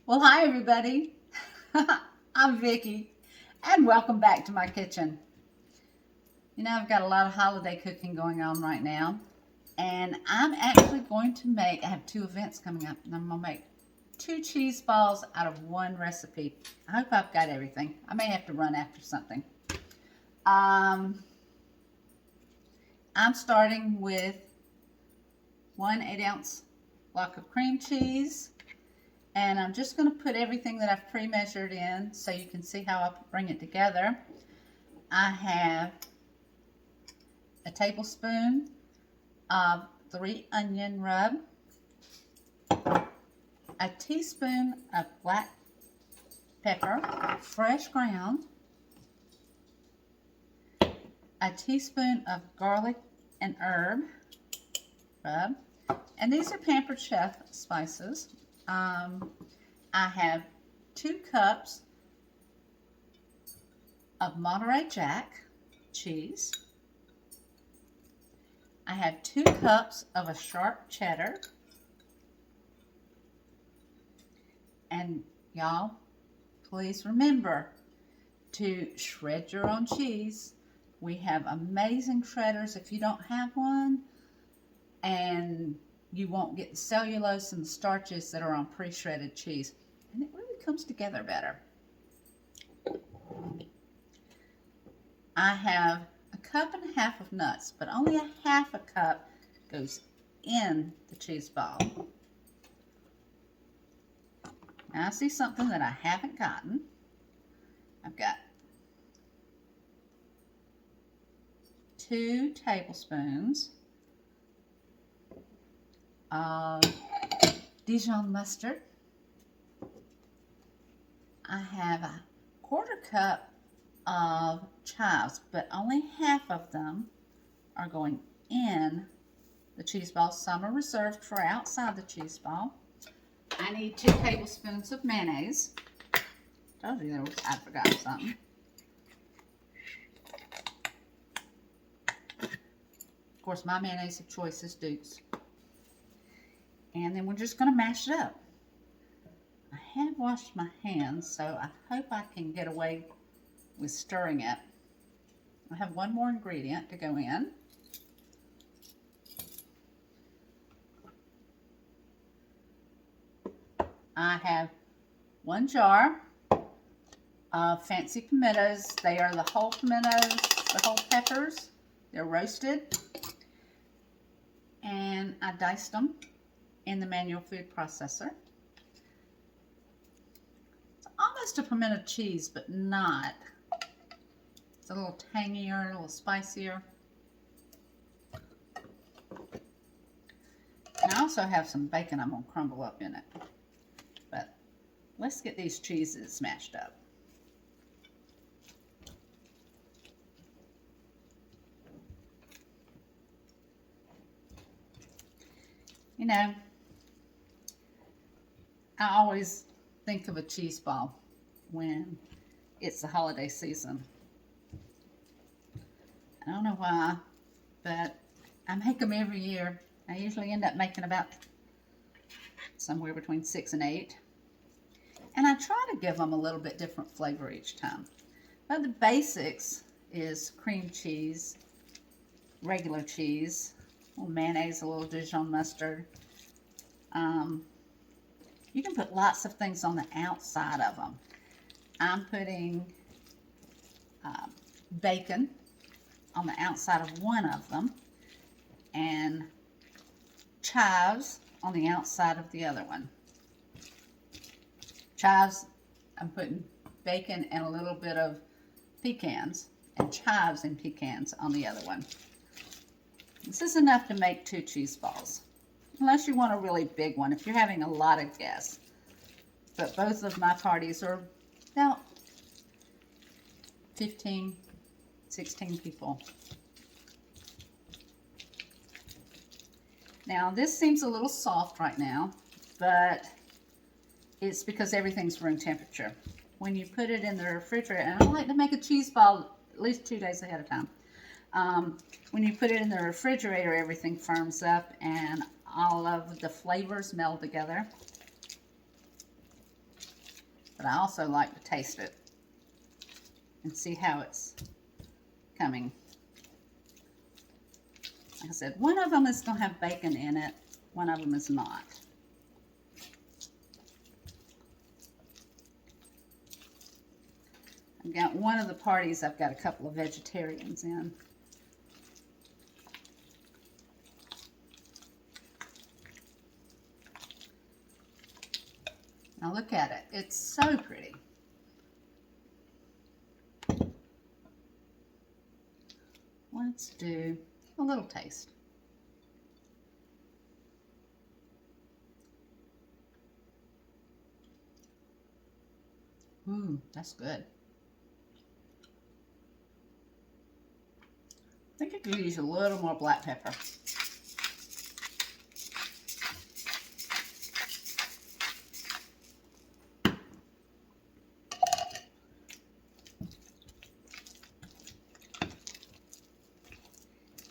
Well, hi everybody. I'm Vicki, and welcome back to my kitchen. I've got a lot of holiday cooking going on right now, and I'm actually going to I have two events coming up, and I'm going to make two cheese balls out of one recipe. I hope I've got everything. I may have to run after something. I'm starting with 1 8-ounce block of cream cheese. And I'm just going to put everything that I've pre-measured in so you can see how I bring it together. I have a tablespoon of 3 onion rub, a teaspoon of black pepper, fresh ground, a teaspoon of garlic and herb rub, and these are Pampered Chef spices. I have 2 cups of Monterey Jack cheese. I have 2 cups of a Sharp Cheddar. And y'all, please remember to shred your own cheese. We have amazing shredders if you don't have one, and you won't get the cellulose and the starches that are on pre-shredded cheese. And it really comes together better. I have a cup and a half of nuts, but only a half a cup goes in the cheese ball. Now I see something that I haven't gotten. I've got 2 tablespoons of Dijon mustard. I have a 1/4 cup of chives, but only half of them are going in the cheese ball. Some are reserved for outside the cheese ball. I need 2 tablespoons of mayonnaise. Told you I forgot something. Of course, my mayonnaise of choice is Duke's. And then we're just going to mash it up. I have washed my hands, so I hope I can get away with stirring it. I have one more ingredient to go in. I have 1 jar of fancy pimentos. They are the whole pimentos, the whole peppers. They're roasted. And I diced them in the manual food processor. It's almost a pimento cheese, but not. It's a little tangier, a little spicier. And I also have some bacon I'm going to crumble up in it. But let's get these cheeses smashed up. You know, I always think of a cheese ball when it's the holiday season. I don't know why, but I make them every year. I usually end up making about somewhere between 6 and 8. And I try to give them a little bit different flavor each time. But the basics is cream cheese, regular cheese, a little mayonnaise, a little Dijon mustard. You can put lots of things on the outside of them. I'm putting bacon on the outside of one of them, and chives on the outside of the other one. Chives, I'm putting bacon and a little bit of pecans, and chives and pecans on the other one. This is enough to make 2 cheese balls, unless you want a really big one, if you're having a lot of guests. But both of my parties are about 15, 16 people. Now, this seems a little soft right now, but it's because everything's room temperature. When you put it in the refrigerator, and I like to make a cheese ball at least 2 days ahead of time. When you put it in the refrigerator, everything firms up and all of the flavors meld together. but I also like to taste it and see how it's coming. Like I said, one of them is going to have bacon in it, one of them is not. I've got one of the parties, I've got a couple of vegetarians in. Now look at it, it's so pretty. Let's do a little taste. That's good. I think I could use a little more black pepper.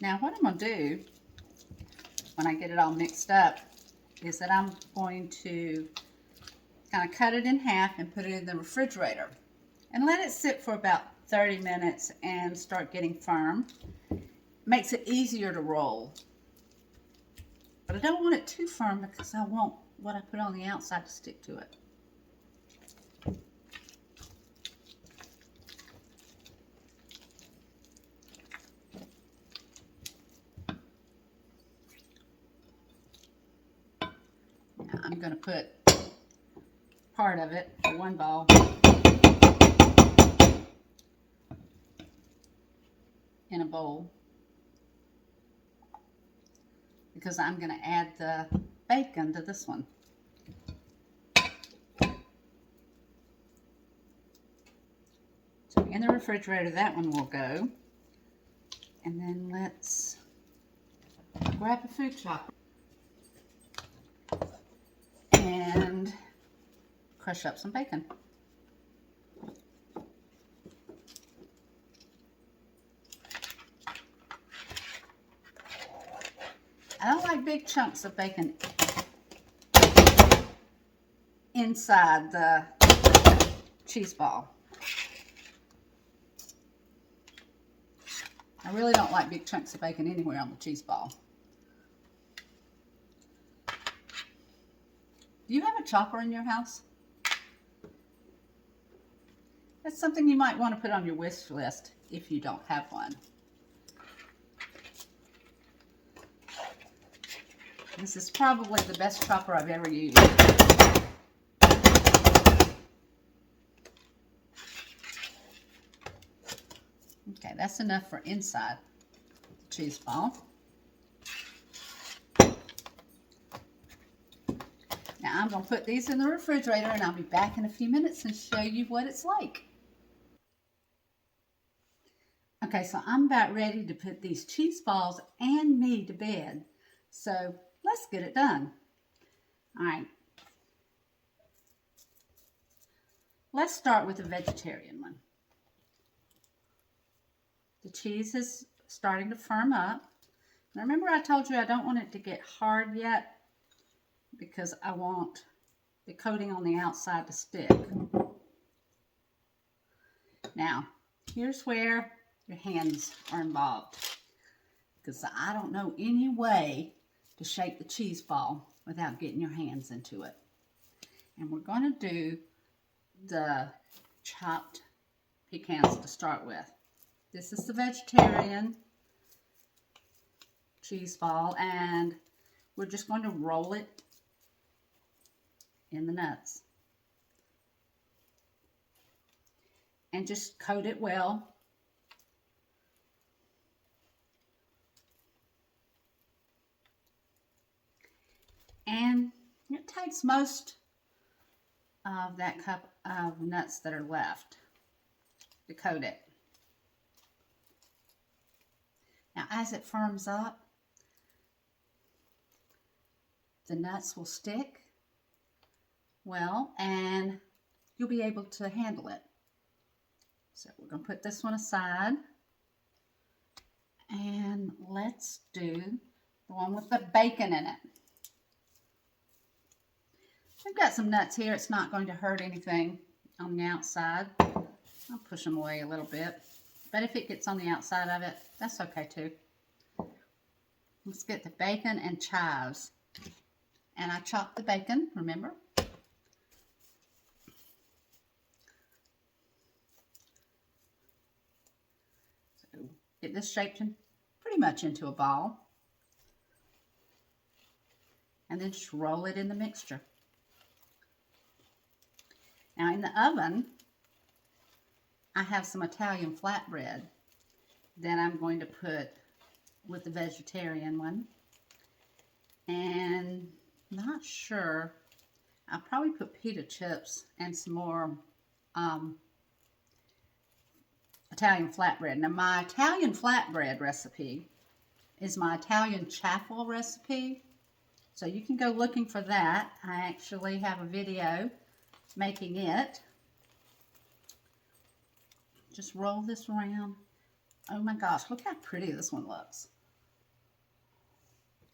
Now what I'm going to do when I get it all mixed up is that I'm going to kind of cut it in half and put it in the refrigerator and let it sit for about 30 minutes and start getting firm. Makes it easier to roll. But I don't want it too firm because I want what I put on the outside to stick to it. Now I'm going to put part of it, one ball, in a bowl because I'm going to add the bacon to this one. So in the refrigerator, that one will go. And then let's grab a food chopper and crush up some bacon. I don't like big chunks of bacon inside the cheese ball. I really don't like big chunks of bacon anywhere on the cheese ball. Do you have a chopper in your house? That's something you might want to put on your wish list if you don't have one. This is probably the best chopper I've ever used. Okay, that's enough for inside the cheese ball. Now I'm going to put these in the refrigerator and I'll be back in a few minutes and show you what it's like. Okay, so I'm about ready to put these cheese balls and me to bed. So let's get it done. All right. Let's start with the vegetarian one. The cheese is starting to firm up. Now remember I told you I don't want it to get hard yet because I want the coating on the outside to stick. Now, here's where your hands are involved because I don't know any way to shape the cheese ball without getting your hands into it. And we're going to do the chopped pecans to start with. This is the vegetarian cheese ball and we're just going to roll it in the nuts and just coat it well. And it takes most of that cup of nuts that are left to coat it. Now as it firms up, the nuts will stick well and you'll be able to handle it. So we're going to put this one aside and let's do the one with the bacon in it. I've got some nuts here. It's not going to hurt anything on the outside. I'll push them away a little bit. But if it gets on the outside of it, that's okay too. Let's get the bacon and chives. And I chopped the bacon, remember? So get this shaped pretty much into a ball. And then just roll it in the mixture. Now in the oven, I have some Italian flatbread that I'm going to put with the vegetarian one. And not sure, I'll probably put pita chips and some more Italian flatbread. Now my Italian flatbread recipe is my Italian chaffle recipe. So you can go looking for that. I actually have a video making it. Just roll this around. Oh my gosh, look how pretty this one looks.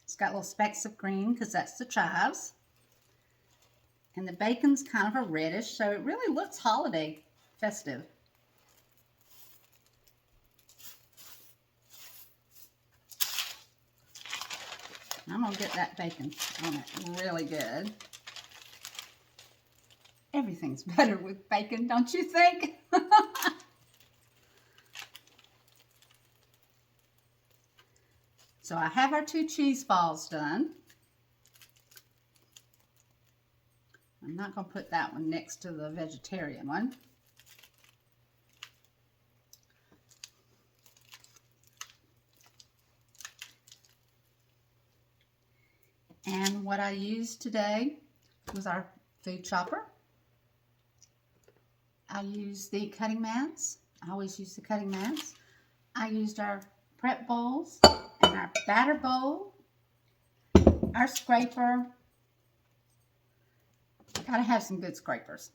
It's got little specks of green because that's the chives. And the bacon's kind of a reddish, so it really looks holiday festive. I'm going to get that bacon on it really good. Everything's better with bacon, don't you think? So I have our 2 cheese balls done. I'm not going to put that one next to the vegetarian one. And what I used today was our food chopper. I used the cutting mats. I always use the cutting mats. I used our prep bowls and our batter bowl, our scraper. Gotta have some good scrapers.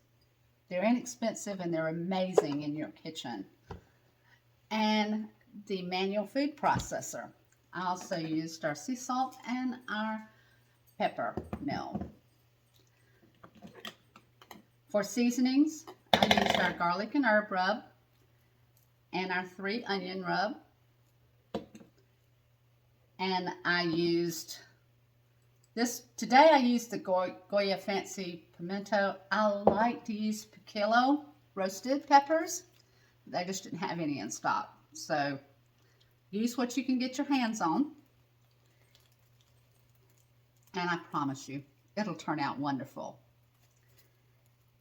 They're inexpensive and they're amazing in your kitchen. And the manual food processor. I also used our sea salt and our pepper mill. For seasonings, I used our garlic and herb rub and our 3 onion rub. And I used this, today I used the Goya Fancy Pimento. I like to use piquillo roasted peppers. They just didn't have any in stock. So use what you can get your hands on. And I promise you, it'll turn out wonderful.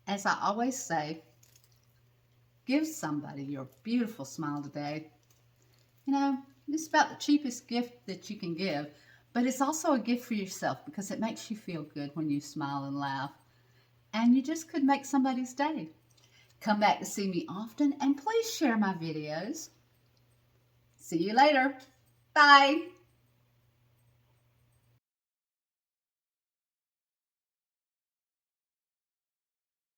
As I always say, give somebody your beautiful smile today. You know, it's about the cheapest gift that you can give, but it's also a gift for yourself because it makes you feel good when you smile and laugh. And you just could make somebody's day. Come back to see me often and please share my videos. See you later. Bye.